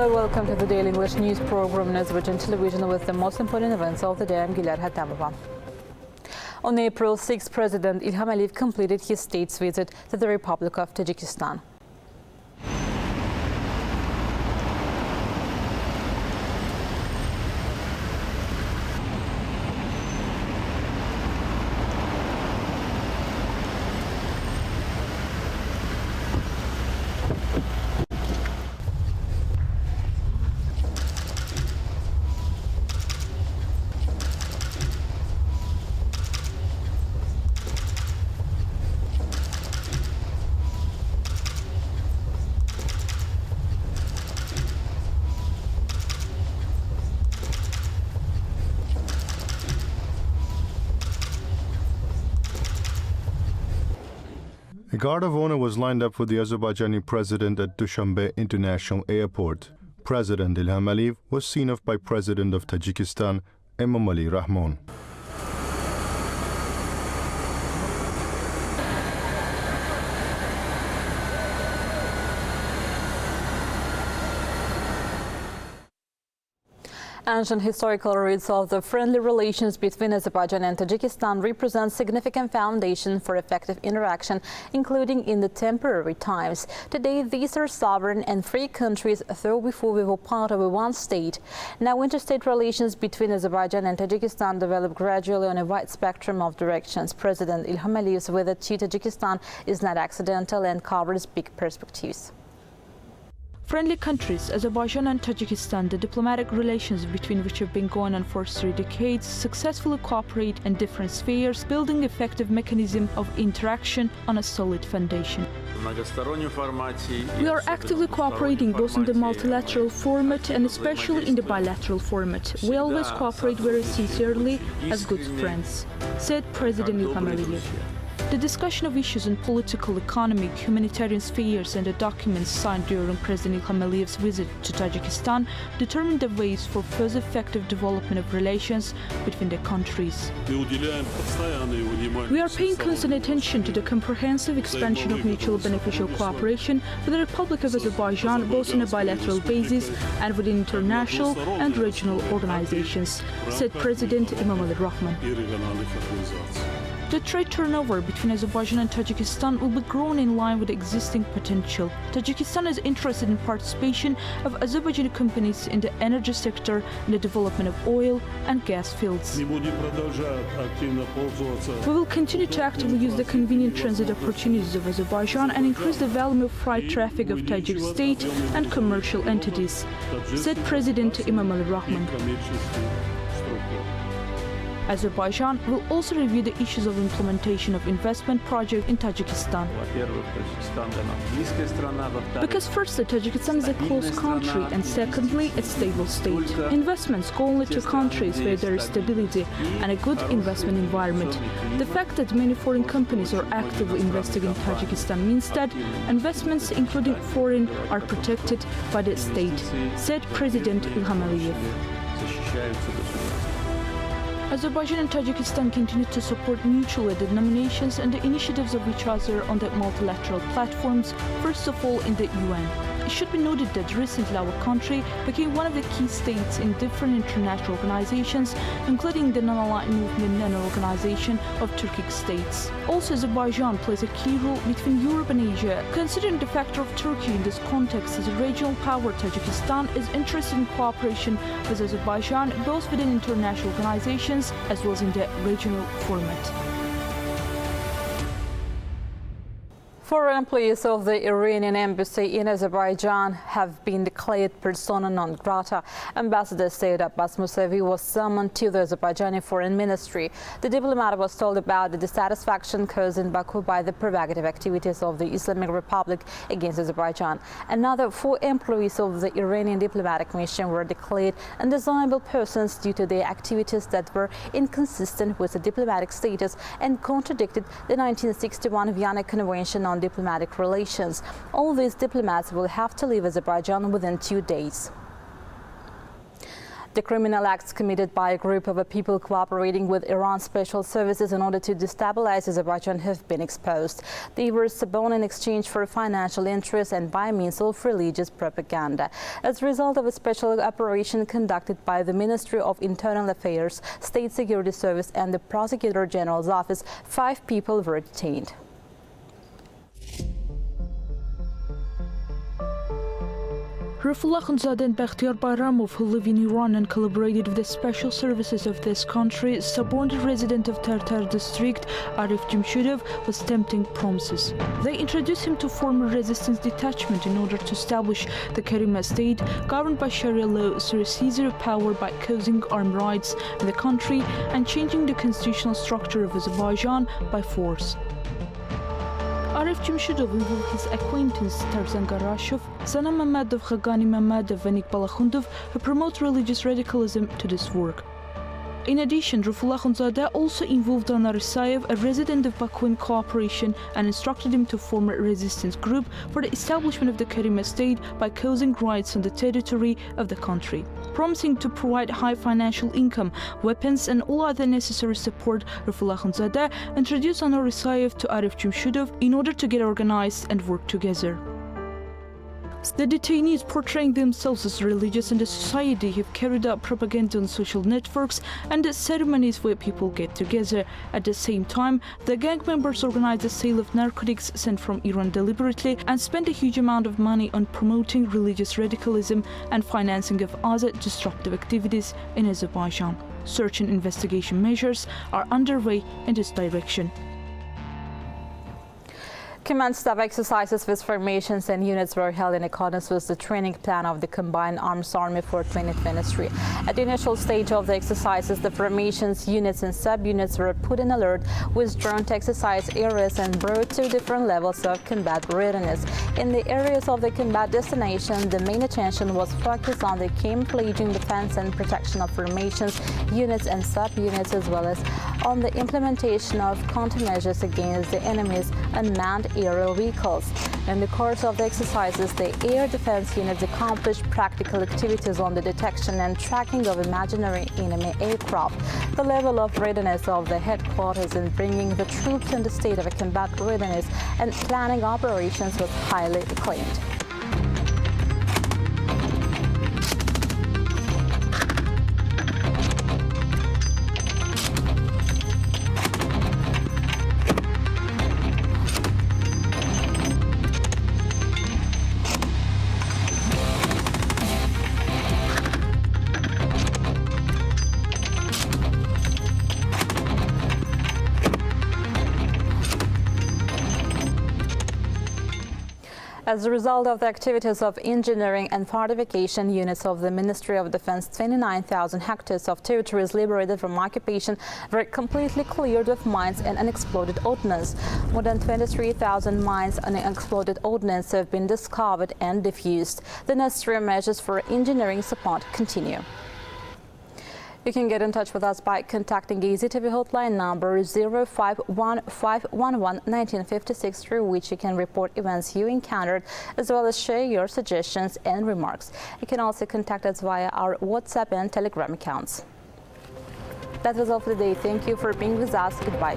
Hello, welcome to the Daily English News program on Azərbaycan Televiziya with the most important events of the day. I'm Gülər Hətamova. On April 6, President İlham completed his state's visit to the Republic of Tajikistan. A guard of honor was lined up for the Azerbaijani president at Dushanbe International Airport. President İlham Əliyev was seen off by President of Tajikistan, Emomali Rahmon. Ancient historical roots of the friendly relations between Azerbaijan and Tajikistan represent significant foundation for effective interaction, including in the temporary times. Today, these are sovereign and free countries, though before we were part of one state. Now, interstate relations between Azerbaijan and Tajikistan develop gradually on a wide spectrum of directions. President İlham Əliyev's visit to Tajikistan is not accidental and covers big perspectives. Friendly countries, Azerbaijan and Tajikistan, the diplomatic relations between which have been going on for 3 decades, successfully cooperate in different spheres, building effective mechanism of interaction on a solid foundation. We are actively cooperating both in the multilateral format and especially in the bilateral format. We always cooperate very sincerely as good friends, said President İlham Əliyev. The discussion of issues in political, economic, humanitarian spheres and the documents signed during President İlham Əliyev's visit to Tajikistan determined the ways for further effective development of relations between the countries. We are paying constant attention to the comprehensive expansion of mutual beneficial cooperation with the Republic of Azerbaijan, both on a bilateral basis and within international and regional organizations, said President Emomali Rahmon. The trade turnover between Azerbaijan and Tajikistan will be grown in line with existing potential. Tajikistan is interested in participation of Azerbaijani companies in the energy sector and the development of oil and gas fields. We will continue to actively use the convenient transit opportunities of Azerbaijan and increase the volume of freight traffic of Tajik state and commercial entities, said President Emomali Rahmon. Azerbaijan will also review the issues of implementation of investment projects in Tajikistan. Because firstly, Tajikistan is a close country and secondly, a stable state. Investments go only to countries where there is stability and a good investment environment. The fact that many foreign companies are actively investing in Tajikistan means that investments, including foreign, are protected by the state, said President İlham Əliyev. Azerbaijan and Tajikistan continue to support mutually the nominations and the initiatives of each other on the multilateral platforms, first of all in the UN. It should be noted that recently our country became one of the key states in different international organizations, including the Non-Aligned Movement and Organization of Turkic States. Also, Azerbaijan plays a key role between Europe and Asia. Considering the factor of Turkey in this context as a regional power, Tajikistan is interested in cooperation with Azerbaijan, both within international organizations as well as in the regional format. Foreign employees of the Iranian embassy in Azerbaijan have been declared persona non grata. Ambassador Sayyid Abbas Musavi was summoned to the Azerbaijani Foreign Ministry. The diplomat was told about the dissatisfaction caused in Baku by the provocative activities of the Islamic Republic against Azerbaijan. Another 4 employees of the Iranian diplomatic mission were declared undesirable persons due to their activities that were inconsistent with the diplomatic status and contradicted the 1961 Vienna Convention on diplomatic relations. All these diplomats will have to leave Azerbaijan within 2 days. The criminal acts committed by a group of people cooperating with Iran's special services in order to destabilize Azerbaijan have been exposed. They were suborned in exchange for financial interests and by means of religious propaganda. As a result of a special operation conducted by the Ministry of Internal Affairs, State Security Service and the Prosecutor General's Office, 5 people were detained. Rafullah Khanzadeh and Bakhtiyar Bayramov, who live in Iran and collaborated with the special services of this country, suborned resident of Tartar district, Arif Jimshudov, was tempting promises. They introduced him to form a resistance detachment in order to establish the Karima state, governed by Sharia law through a seizure of power by causing armed riots in the country and changing the constitutional structure of Azerbaijan by force. Arif Jimshudov involved his acquaintance Tarzan Garashov, Sana Məmmədov, Khagani Məmmədov and Iqbal Akhundov, who promote religious radicalism to this work. In addition, Rafullah Khanzadeh also involved Anar Isayev, a resident of Bakuin cooperation, and instructed him to form a resistance group for the establishment of the Karima state by causing riots on the territory of the country. Promising to provide high financial income, weapons and all other necessary support, Rafullah Khanzadeh introduced Anar Isayev to Arif Jimshudov in order to get organized and work together. The detainees, portraying themselves as religious in the society, have carried out propaganda on social networks and the ceremonies where people get together. At the same time, the gang members organize the sale of narcotics sent from Iran deliberately and spend a huge amount of money on promoting religious radicalism and financing of other disruptive activities in Azerbaijan. Search and investigation measures are underway in this direction. Command staff exercises with formations and units were held in accordance with the training plan of the Combined Arms Army for 2023. At the initial stage of the exercises, the formations, units and sub-units were put in alert, withdrawn to exercise areas and brought to different levels of combat readiness. In the areas of the combat destination, the main attention was focused on the camouflaging, defense and protection of formations, units and sub-units, as well as on the implementation of countermeasures against the enemy's unmanned aerial vehicles. In the course of the exercises, the air defense units accomplished practical activities on the detection and tracking of imaginary enemy aircraft. The level of readiness of the headquarters in bringing the troops in the state of a combat readiness and planning operations was highly acclaimed. As a result of the activities of engineering and fortification units of the Ministry of Defense, 29,000 hectares of territories liberated from occupation were completely cleared of mines and unexploded ordnance. More than 23,000 mines and unexploded ordnance have been discovered and defused. The necessary measures for engineering support continue. You can get in touch with us by contacting AzTV hotline number 0515111956, through which you can report events you encountered as well as share your suggestions and remarks. You can also contact us via our WhatsApp and Telegram accounts. That was all for today. Thank you for being with us. Goodbye.